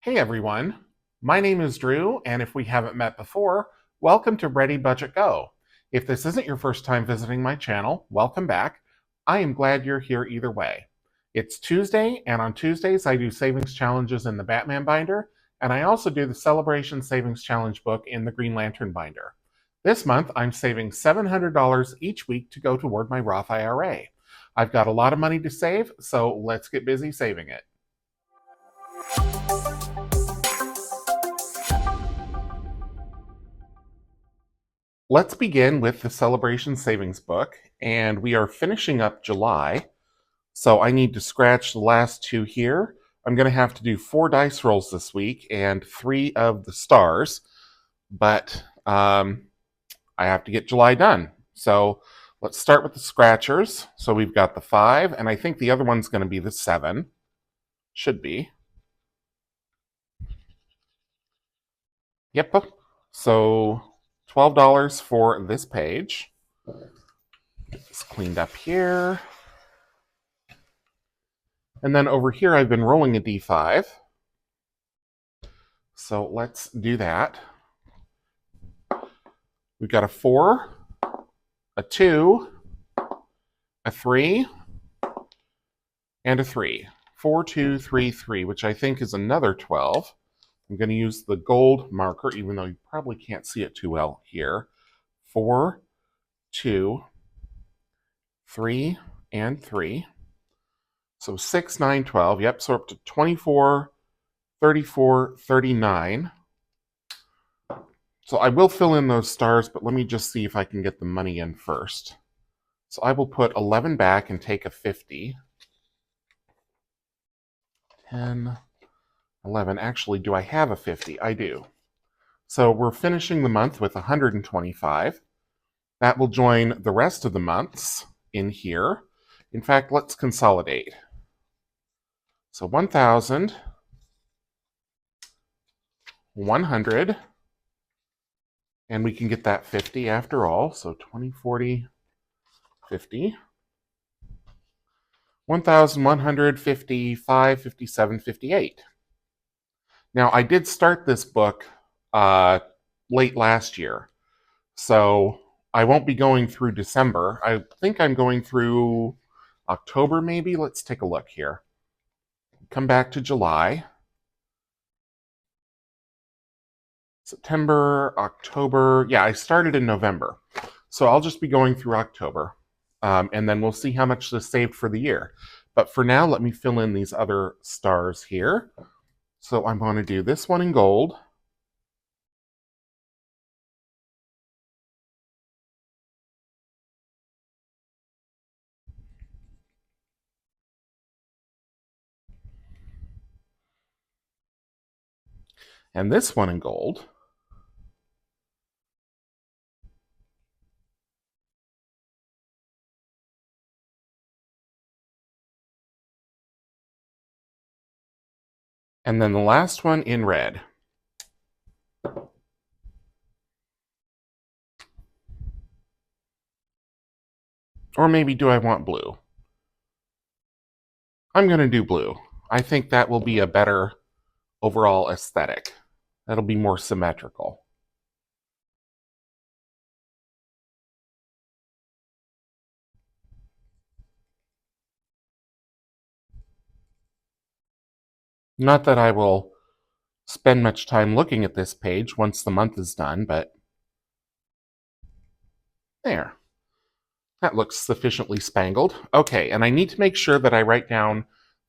Hey everyone, my name is Drew, and if we haven't met before, welcome to ReadyBudgetGo. If this isn't your first time visiting my channel, welcome back. I am glad you're here either way. It's Tuesday, and on Tuesdays I do savings challenges in the Batman binder, and I also do the Celebration Savings Challenge book in the Green Lantern binder. This month I'm saving $700 each week to go toward my Roth IRA. I've got a lot of money to save, so let's get busy saving it. Let's begin with the Celebration Savings book, and we are finishing up July, so I need to scratch the last two here. I'm going to have to do 4 dice rolls this week and 3 of the stars, but I have to get July done. So let's start with the scratchers. So we've got the 5, and I think the other one's going to be the 7. Should be. Yep. So $12 for this page. Get this cleaned up here. And then over here, I've been rolling a d5. So let's do that. We've got a 4, a 2, a 3, and a 3. 4, 2, 3, 3, which I think is another 12. I'm going to use the gold marker, even though you probably can't see it too well here. 4, 2, 3, and 3. So 6, 9, 12. Yep, so up to 24, 34, 39. So I will fill in those stars, but let me just see if I can get the money in first. So I will put 11 back and take a 50. 10, 11. Actually, do I have a 50? I do. So we're finishing the month with 125. That will join the rest of the months in here. In fact, let's consolidate. So 1,000, 100, and we can get that 50 after all. So 20, 40, 50. 1,155, 57, 58. Now, I did start this book late last year, so I won't be going through December. I think I'm going through October, maybe. Let's take a look here. Come back to July. September, October. Yeah, I started in November. So I'll just be going through October. And then we'll see how much is saved for the year. But for now, let me fill in these other stars here. So I'm going to do this one in gold. And this one in gold. And then the last one in red. Or maybe do I want blue? I'm going to do blue. I think that will be a better overall aesthetic. That'll be more symmetrical. Not that I will spend much time looking at this page once the month is done, but there. That looks sufficiently spangled. Okay, and I need to make sure that I write down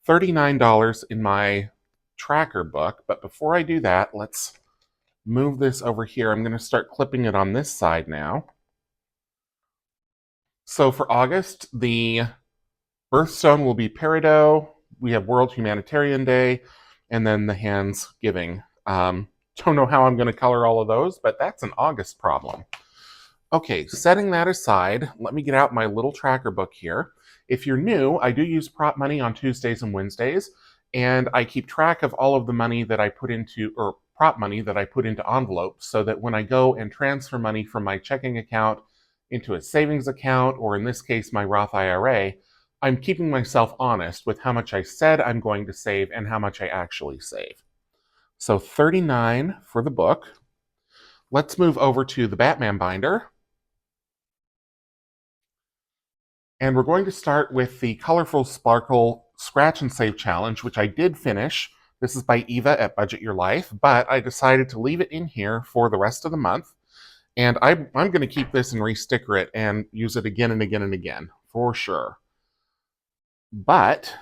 $39 in my tracker book, but before I do that, let's move this over here. I'm going to start clipping it on this side now. So for August, the birthstone will be Peridot. We have World Humanitarian Day, and then the hands giving. Don't know how I'm going to color all of those, but that's an August problem. Okay, setting that aside, let me get out my little tracker book here. If you're new, I do use prop money on Tuesdays and Wednesdays, and I keep track of all of the money that I put into, or prop money that I put into envelopes, so that when I go and transfer money from my checking account into a savings account, or in this case, my Roth IRA, I'm keeping myself honest with how much I said I'm going to save and how much I actually save. So 39 for the book. Let's move over to the Batman binder. And we're going to start with the Colorful Sparkle Scratch and Save Challenge, which I did finish. This is by Eva at Budget Your Life, but I decided to leave it in here for the rest of the month. And I'm going to keep this and re-sticker it and use it again and again and again, for sure. But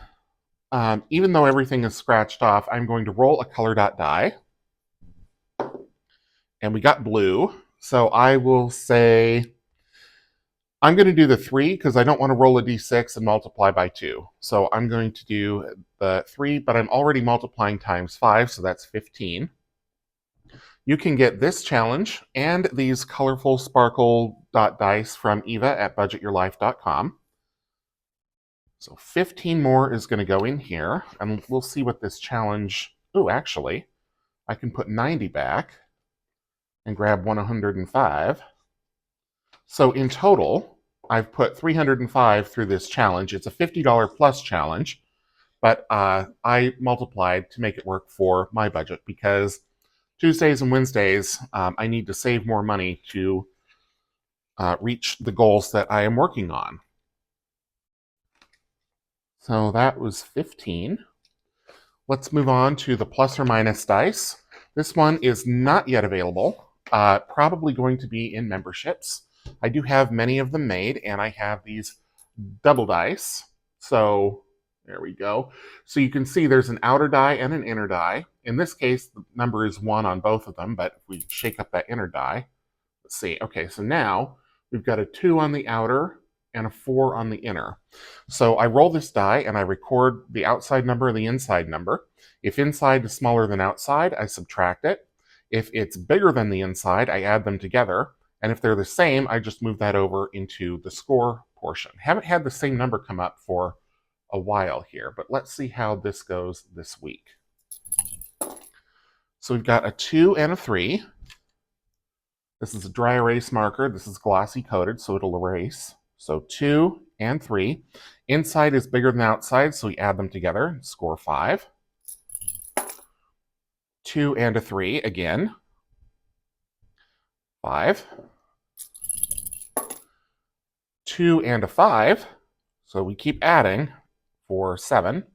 even though everything is scratched off, I'm going to roll a color dot die. And we got blue. So I will say, I'm going to do the 3 because I don't want to roll a d6 and multiply by 2. So I'm going to do the 3, but I'm already multiplying times 5, so that's 15. You can get this challenge and these colorful sparkle dot dice from Eva at budgetyourlife.com. So 15 more is going to go in here, and we'll see what this challenge... Oh, actually, I can put 90 back and grab 105. So in total, I've put 305 through this challenge. It's a $50 plus challenge, but I multiplied to make it work for my budget because Tuesdays and Wednesdays, I need to save more money to reach the goals that I am working on. So that was 15. Let's move on to the plus or minus dice. This one is not yet available, probably going to be in memberships. I do have many of them made, and I have these double dice. So there we go. So you can see there's an outer die and an inner die. In this case, the number is 1 on both of them, but if we shake up that inner die, let's see. Okay, so now we've got a 2 on the outer and a 4 on the inner. So I roll this die and I record the outside number and the inside number. If inside is smaller than outside, I subtract it. If it's bigger than the inside, I add them together. And if they're the same, I just move that over into the score portion. Haven't had the same number come up for a while here, but let's see how this goes this week. So we've got a 2 and a 3. This is a dry erase marker. This is glossy coated, so it'll erase. So 2 and 3. Inside is bigger than outside, so we add them together and score 5. 2 and a 3 again. 5. 2 and a 5. So we keep adding for 7.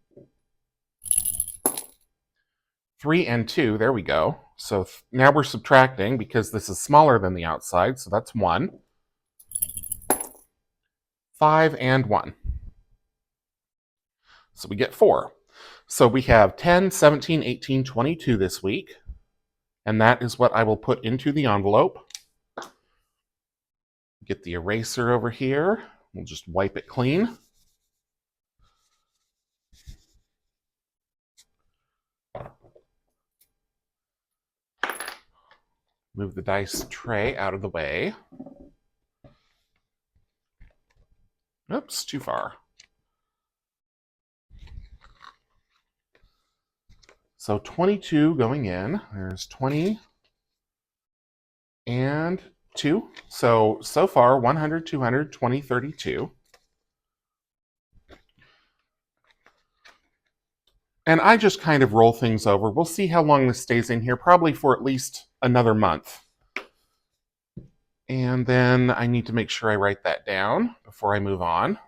3 and 2, there we go. So now we're subtracting because this is smaller than the outside, so that's 1. 5 and 1. So we get 4. So we have 10, 17, 18, 22 this week. And that is what I will put into the envelope. Get the eraser over here. We'll just wipe it clean. Move the dice tray out of the way. Oops, too far. So 22 going in. There's 20 and 2. So far, 100, 200, 20, 32. And I just kind of roll things over. We'll see how long this stays in here, probably for at least another month. And then I need to make sure I write that down before I move on.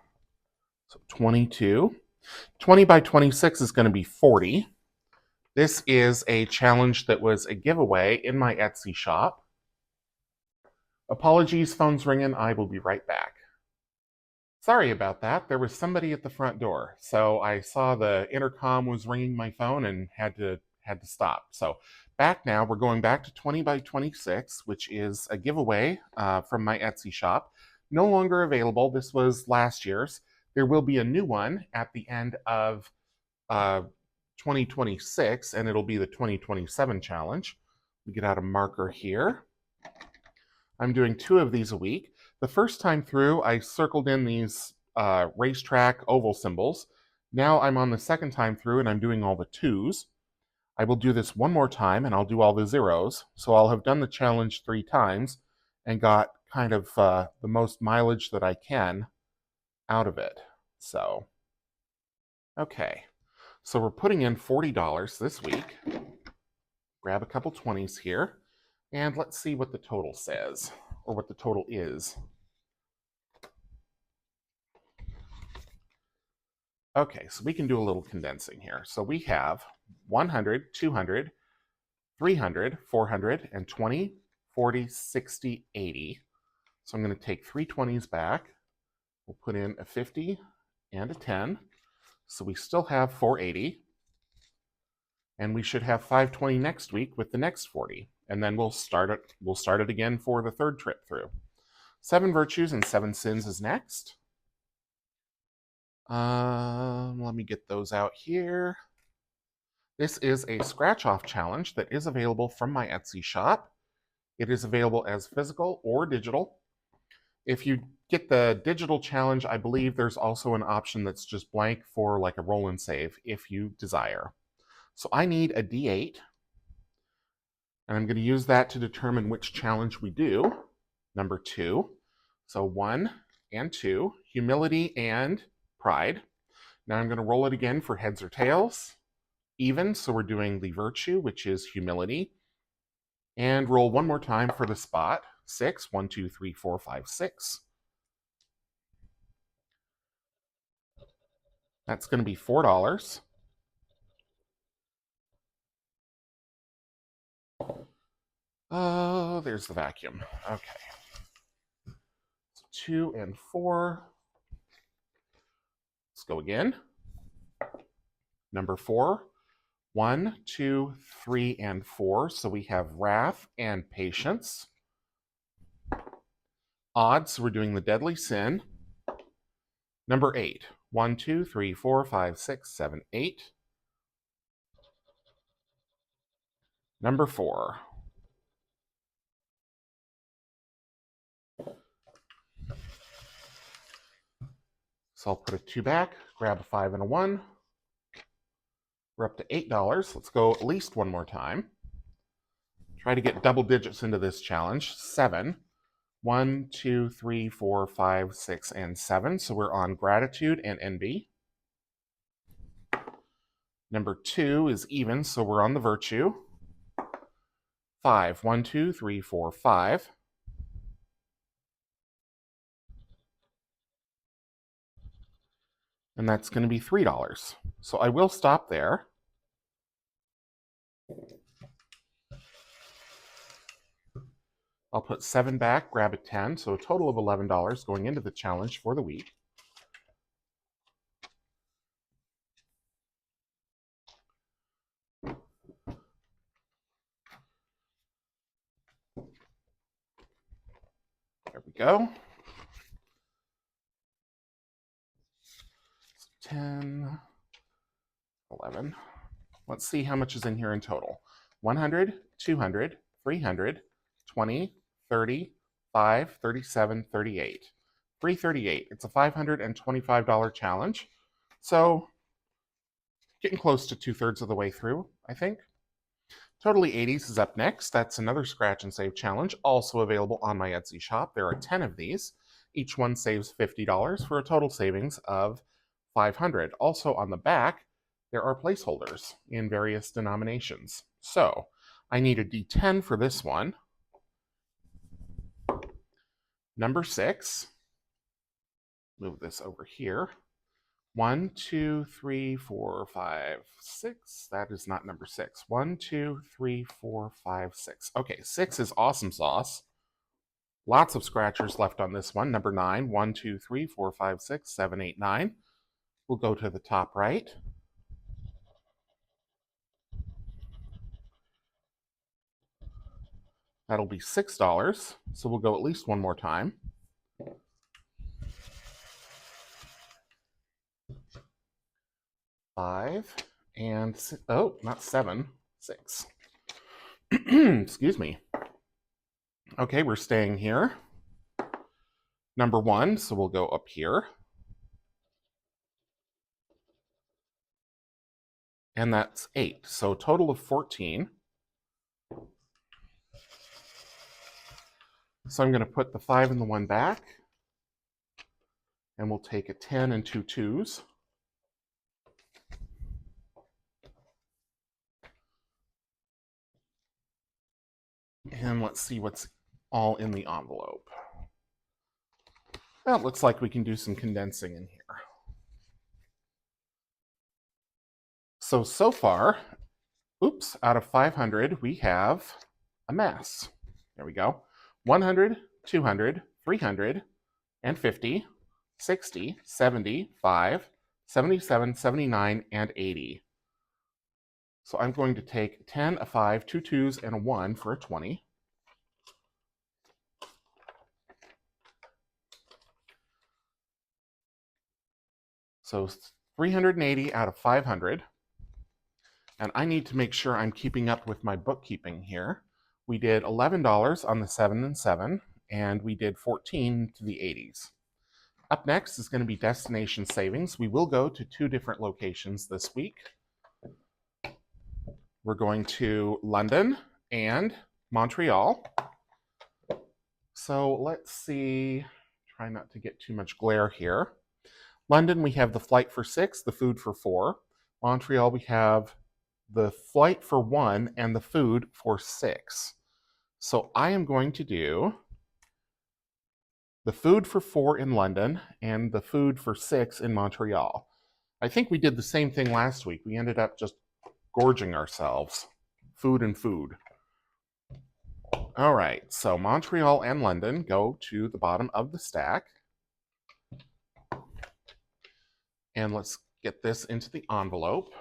So 22. 20 by 26 is going to be 40. This is a challenge that was a giveaway in my Etsy shop. Apologies, phone's ringing. I will be right back. Sorry about that. There was somebody at the front door. So I saw the intercom was ringing my phone and had to stop. So back now, we're going back to 20 by 26, which is a giveaway from my Etsy shop. No longer available. This was last year's. There will be a new one at the end of 2026, and it'll be the 2027 challenge. We get out a marker here. I'm doing 2 of these a week. The first time through, I circled in these racetrack oval symbols. Now I'm on the second time through, and I'm doing all the 2s. I will do this one more time, and I'll do all the 0s. So I'll have done the challenge 3 times and got kind of the most mileage that I can out of it. So, okay. So we're putting in $40 this week. grab a couple 20s here, and let's see what the total says, or what the total is. Okay, so we can do a little condensing here. So we have 100, 200, 300, 400, and 20, 40, 60, 80. So I'm going to take 3 20s back. We'll put in a 50 and a 10. So we still have 480. And we should have 520 next week with the next 40. And then we'll start it again for the third trip through. 7 virtues and 7 sins is next. Let me get those out here. This is a scratch-off challenge that is available from my Etsy shop. It is available as physical or digital. If you get the digital challenge, I believe there's also an option that's just blank for like a roll and save if you desire. So I need a D8, and I'm going to use that to determine which challenge we do. Number 2. So 1 and 2, humility and pride. Now I'm going to roll it again for heads or tails. Even, so we're doing the virtue, which is humility. And roll one more time for the spot. 6, 1, 2, 3, 4, 5, 6. That's going to be $4. Oh, there's the vacuum. Okay. So 2 and 4. Let's go again. Number 4. 1, 2, 3, and 4. So we have wrath and patience. Odds, so we're doing the deadly sin. Number 8. 1, 2, 3, 4, 5, 6, 7, 8. Number 4. So I'll put a 2 back, grab a 5 and a 1. We're up to $8. Let's go at least one more time. Try to get double digits into this challenge. 7. 1, 2, 3, 4, 5, 6, and 7. So we're on gratitude and envy. Number 2 is even, so we're on the virtue. 5. 1, 2, 3, 4, 5. And that's going to be $3. So I will stop there. I'll put 7 back, grab a 10, so a total of $11 going into the challenge for the week. There we go. 10, 11. Let's see how much is in here in total. 100, 200, 300, 20, 30, 5, 37, 38. 338. It's a $525 challenge. So getting close to 2/3 of the way through, I think. Totally 80s is up next. That's another scratch and save challenge, also available on my Etsy shop. There are 10 of these. Each one saves $50 for a total savings of $500. Also on the back, there are placeholders in various denominations. So I need a D10 for this one. Number 6. Move this over here. 1, 2, 3, 4, 5, 6. That is not number 6. 1, 2, 3, 4, 5, 6. Okay, 6 is awesome sauce. Lots of scratchers left on this one. Number 9. 1, 2, 3, 4, 5, 6, 7, 8, 9. We'll go to the top right. That'll be $6. So we'll go at least one more time. Five and oh, not 7, 6. Excuse me. Okay, we're staying here. Number 1, so we'll go up here. And that's 8. So a total of 14. So I'm going to put the 5 and the 1 back. And we'll take a 10 and 2 2s. And let's see what's all in the envelope. Well, it looks like we can do some condensing in here. So far, oops, out of 500, we have a mess. There we go. 100, 200, 300, and 50, 60, 75, 77, 79, and 80. So I'm going to take 10, a 5, 2 twos, and a 1 for a 20. So 380 out of 500. And I need to make sure I'm keeping up with my bookkeeping here. We did $11 on the 7 and 7, and we did 14 to the 80s. Up next is going to be destination savings. We will go to 2 different locations this week. We're going to London and Montreal. So let's see, try not to get too much glare here. London, we have the flight for 6, the food for 4. Montreal, we have the flight for 1 and the food for 6. So I am going to do the food for 4 in London and the food for 6 in Montreal. I think we did the same thing last week. We ended up just gorging ourselves. Food and food. All right, so Montreal and London go to the bottom of the stack. And let's get this into the envelope.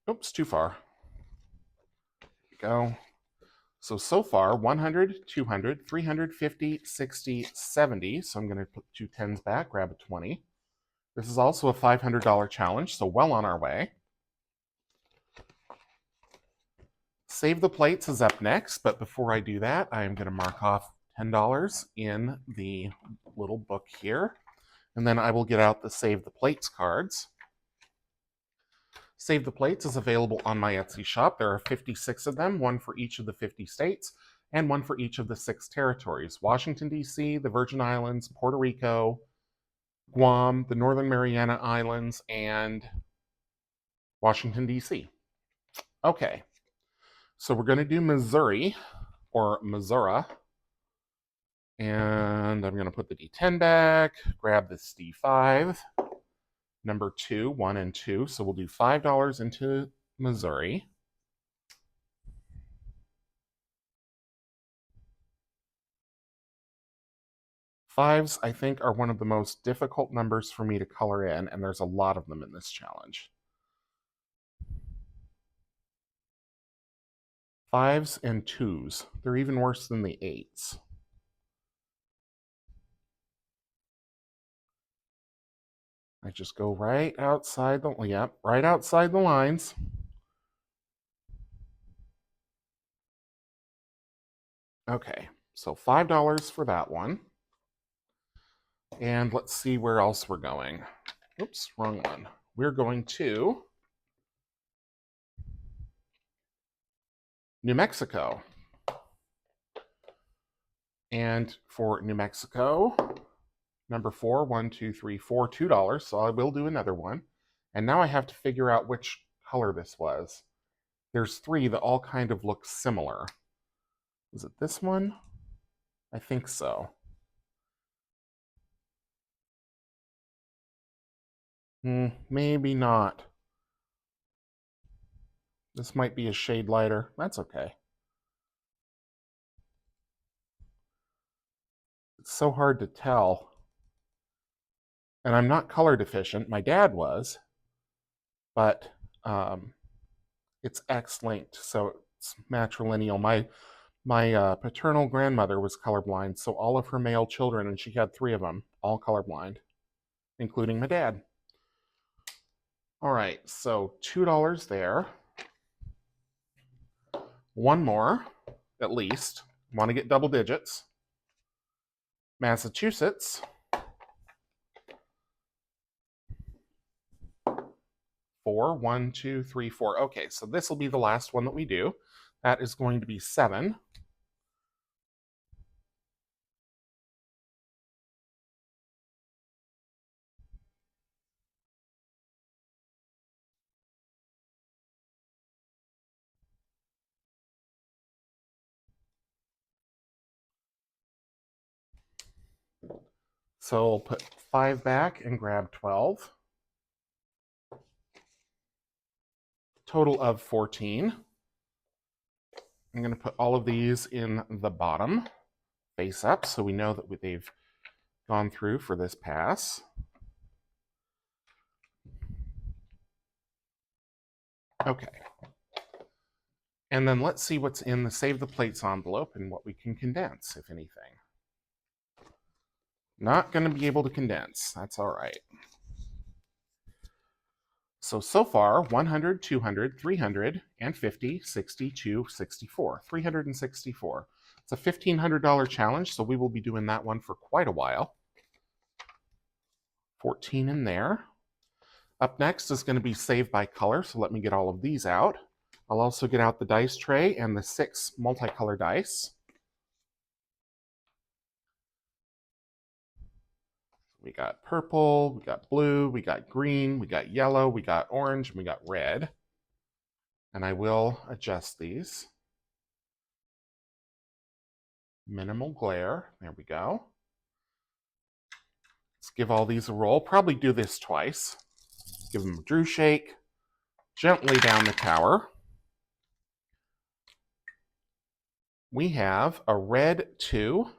Oops, too far. There we go. So far, 100, 200, 350, 60, 70. So I'm going to put 2 10s back, grab a 20. This is also a $500 challenge, so well on our way. Save the Plates is up next, but before I do that, I am going to mark off $10 in the little book here, and then I will get out the Save the Plates cards. Save the Plates is available on my Etsy shop. There are 56 of them, one for each of the 50 states, and one for each of the 6 territories: Washington, D.C., the Virgin Islands, Puerto Rico, Guam, the Northern Mariana Islands, and Washington, D.C. Okay, so we're going to do Missouri, or Missouri, and I'm going to put the D10 back, grab this D5, number 2, 1 and 2, so we'll do $5 into Missouri. Fives, I think, are one of the most difficult numbers for me to color in, and there's a lot of them in this challenge. 5s and 2s. They're even worse than the 8s. I just go right outside the, yep, right outside the lines. Okay, so $5 for that one. And let's see where else we're going. Oops, wrong one. We're going to New Mexico. And for New Mexico, number 4, 1, 2, 3, 4, $2. So I will do another one. And now I have to figure out which color this was. There's 3 that all kind of look similar. Was it this one? I think so. Maybe not. This might be a shade lighter. That's okay. It's so hard to tell. And I'm not color deficient. My dad was, but it's X-linked, so it's matrilineal. My paternal grandmother was colorblind, so all of her male children, and she had 3 of them, all colorblind, including my dad. All right, so $2 there. One more, at least. Want to get double digits. Massachusetts. 4, 1, 2, 3, 4. Okay, so this will be the last one that we do. That is going to be 7. So we'll put 5 back and grab 12. Total of 14. I'm going to put all of these in the bottom, face up, so we know that they've gone through for this pass. Okay. And then let's see what's in the Save the Plates envelope and what we can condense, if anything. Not going to be able to condense. That's all right. So far, 100, 200, 300, and 50, 62, 64. 364. It's a $1,500 challenge, so we will be doing that one for quite a while. 14 in there. Up next is going to be Save by Color, so let me get all of these out. I'll also get out the dice tray and the 6 multicolor dice. We got purple, we got blue, we got green, we got yellow, we got orange, and we got red. And I will adjust these. Minimal glare, there we go. Let's give all these a roll. Probably do this twice. Give them a Drew shake, gently down the tower. We have a red 2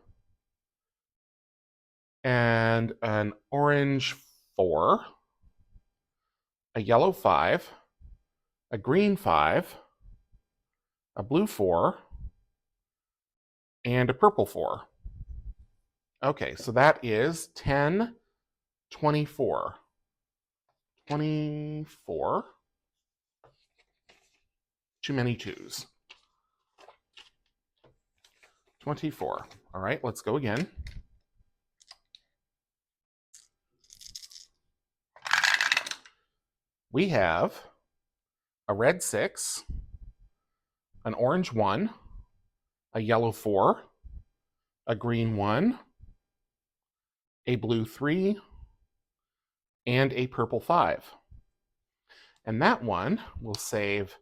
and an orange 4, a yellow 5, a green 5, a blue 4, and a purple 4. Okay, so that is 10, 24. 24. Too many 2s. 24. All right, let's go again. We have a red 6, an orange 1, a yellow 4, a green 1, a blue 3, and a purple 5. And that one will save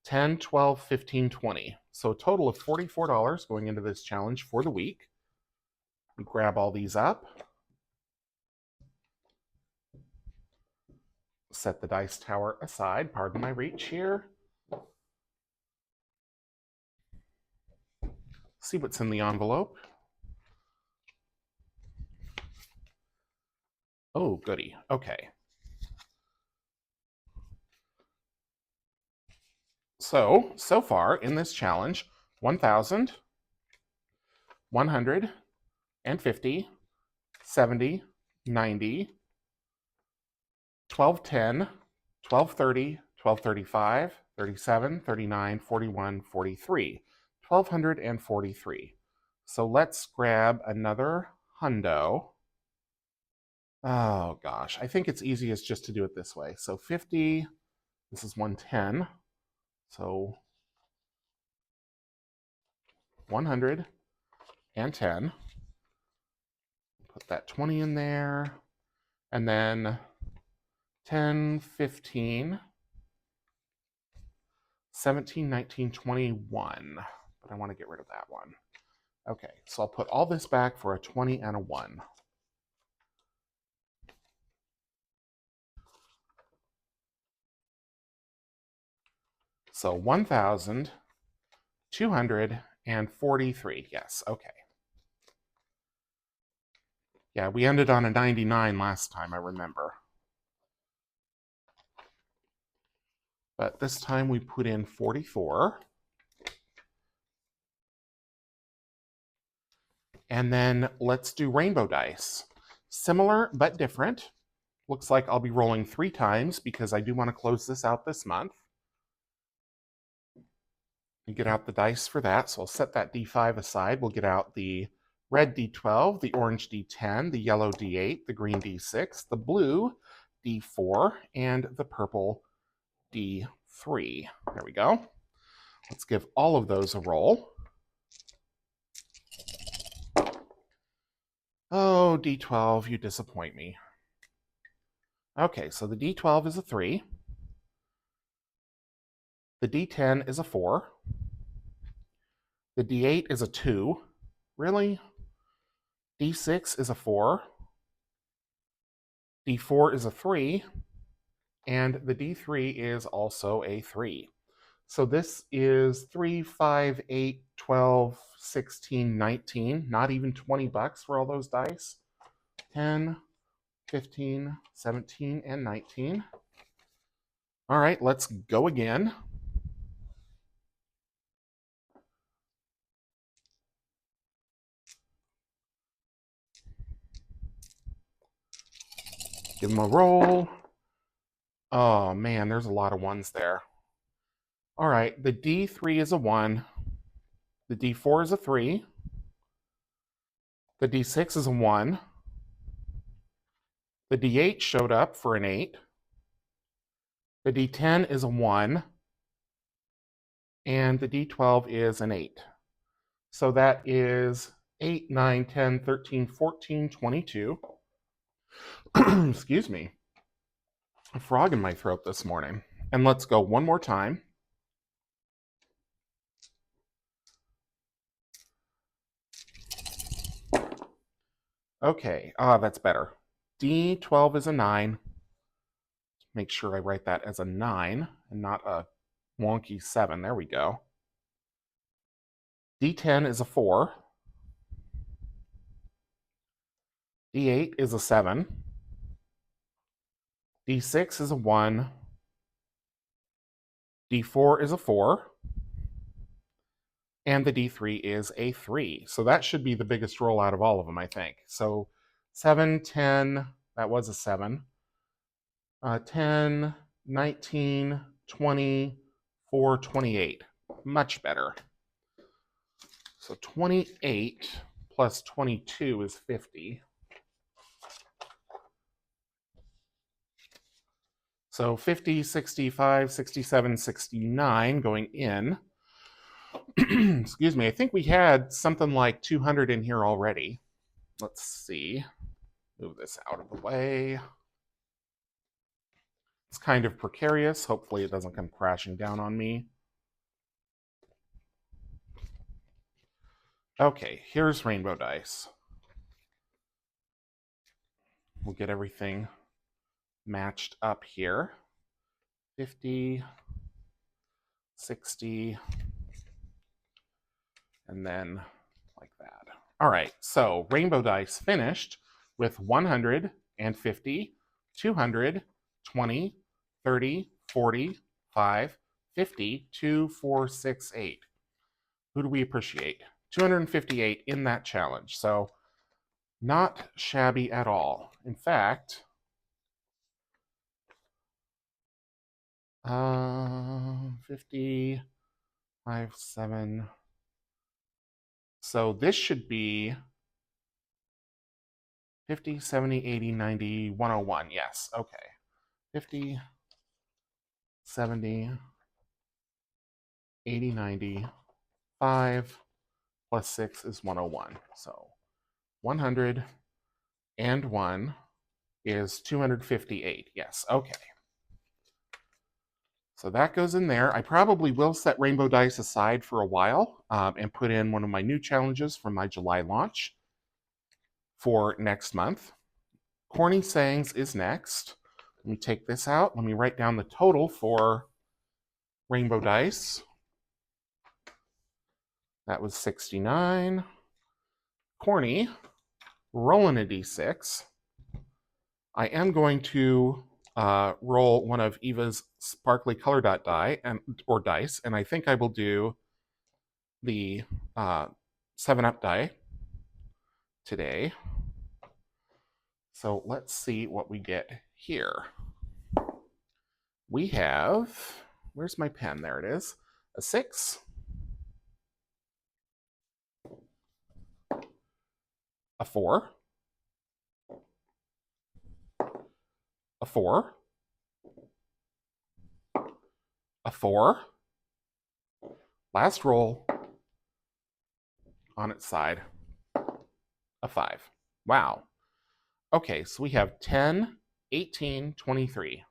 10, 12, 15, 20. So a total of $44 going into this challenge for the week. We grab all these up. Set the dice tower aside. Pardon my reach here. See what's in the envelope. Oh, goody. Okay. So far in this challenge, 1,000, 150, 70, 90, 1210, 1230, 1235, 37, 39, 41, 43. 1,243. So let's grab another hundo. Oh gosh, I think it's easiest just to do it this way. So 50, this is 110. So 110. Put that 20 in there. And then 10, 15, 17, 19, 21. But I want to get rid of that one. Okay, so I'll put all this back for a 20 and a 1. So 1,243. Yes, okay. Yeah, we ended on a 99 last time, I remember. But this time we put in 44. And then let's do rainbow dice. Similar but different. Looks like I'll be rolling 3 times because I do want to close this out this month. You get out the dice for that, so I'll set that D5 aside. We'll get out the red D12, the orange D10, the yellow D8, the green D6, the blue D4, and the purple D3. There we go. Let's give all of those a roll. Oh, D12, you disappoint me. Okay, so the D12 is a 3. The D10 is a 4. The D8 is a 2. Really? D6 is a 4. D4 is a 3, and the D3 is also a 3. So this is 3, 5, 8, 12, 16, 19, not even $20 for all those dice. 10, 15, 17, and 19. All right, let's go again. Give them a roll. Oh man, there's a lot of ones there. All right, the D3 is a 1. The D4 is a 3. The D6 is a 1. The D8 showed up for an 8. The D10 is a 1. And the D12 is an 8. So that is 8, 9, 10, 13, 14, 22. Excuse me. A frog in my throat this morning. And let's go one more time. Okay, that's better. D12 is a 9. Make sure I write that as a 9 and not a wonky 7. There we go. D10 is a 4. D8 is a 7. D6 is a 1. D4 is a 4. And the D3 is a 3. So that should be the biggest roll out of all of them, I think. So 7, 10, that was a 7. 10, 19, 20, 4, 28. Much better. So 28 plus 22 is 50. So 50, 65, 67, 69 going in. Excuse me, I think we had something like 200 in here already. Let's see. Move this out of the way. It's kind of precarious. Hopefully it doesn't come crashing down on me. Okay, here's rainbow dice. We'll get everything matched up here. 50, 60, and then like that. All right, so rainbow dice finished with 100 and 50, 200, 20, 30, 40, 5, 50, 2, 4, 6, 8. Who do we appreciate? 258 in that challenge. So not shabby at all. In fact, 50, 5, 7. So this should be 50, 70, 80, 90, 101. Yes, okay. 50, 70, 80, 90, 5 plus 6 is 101. So 101 is 258. Yes, okay. So that goes in there. I probably will set rainbow dice aside for a while and put in one of my new challenges from my July launch for next month. Corny Sayings is next. Let me take this out. Let me write down the total for rainbow dice. That was 69. Corny, rolling a d6. I am going to roll one of Eva's sparkly color dot die or dice, and I think I will do the 7-Up die today. So let's see what we get here. We have, where's my pen? There it is. A 6, a 4, a 4, a 4. Last roll on its side, a 5. Wow. Okay, so we have 10, 18, 23.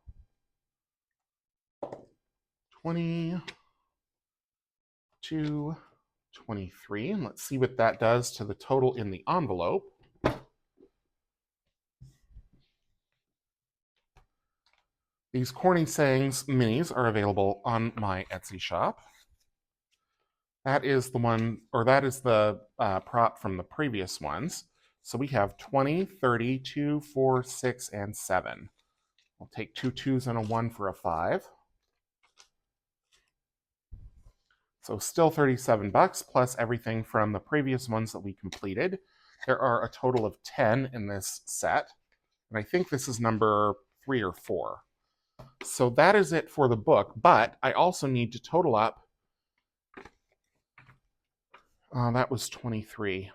22, 23. And let's see what that does to the total in the envelope. These Corny Sayings minis are available on my Etsy shop. That is the one, or that is the prop from the previous ones. So we have 20, 30, 2, 4, 6, and 7. I'll take 2 2s and a 1 for a 5. So still $37 plus everything from the previous ones that we completed. There are a total of 10 in this set. And I think this is number 3 or 4. So that is it for the book, but I also need to total up. That was 23.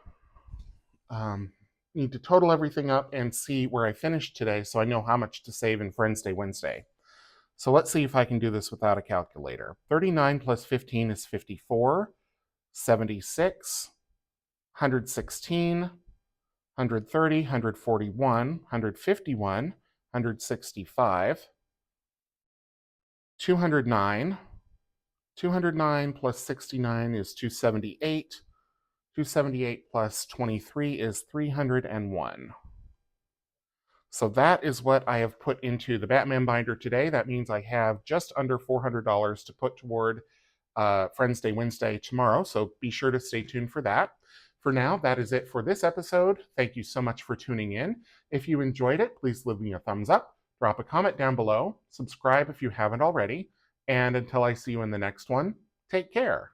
Need to total everything up and see where I finished today so I know how much to save in Friends Day Wednesday. So let's see if I can do this without a calculator. 39 plus 15 is 54, 76, 116, 130, 141, 151, 165, 209. 209 plus 69 is 278. 278 plus 23 is 301. So that is what I have put into the Batman binder today. That means I have just under $400 to put toward Friends Day Wednesday tomorrow, so be sure to stay tuned for that. For now, that is it for this episode. Thank you so much for tuning in. If you enjoyed it, please leave me a thumbs up, drop a comment down below, subscribe if you haven't already, and until I see you in the next one, take care.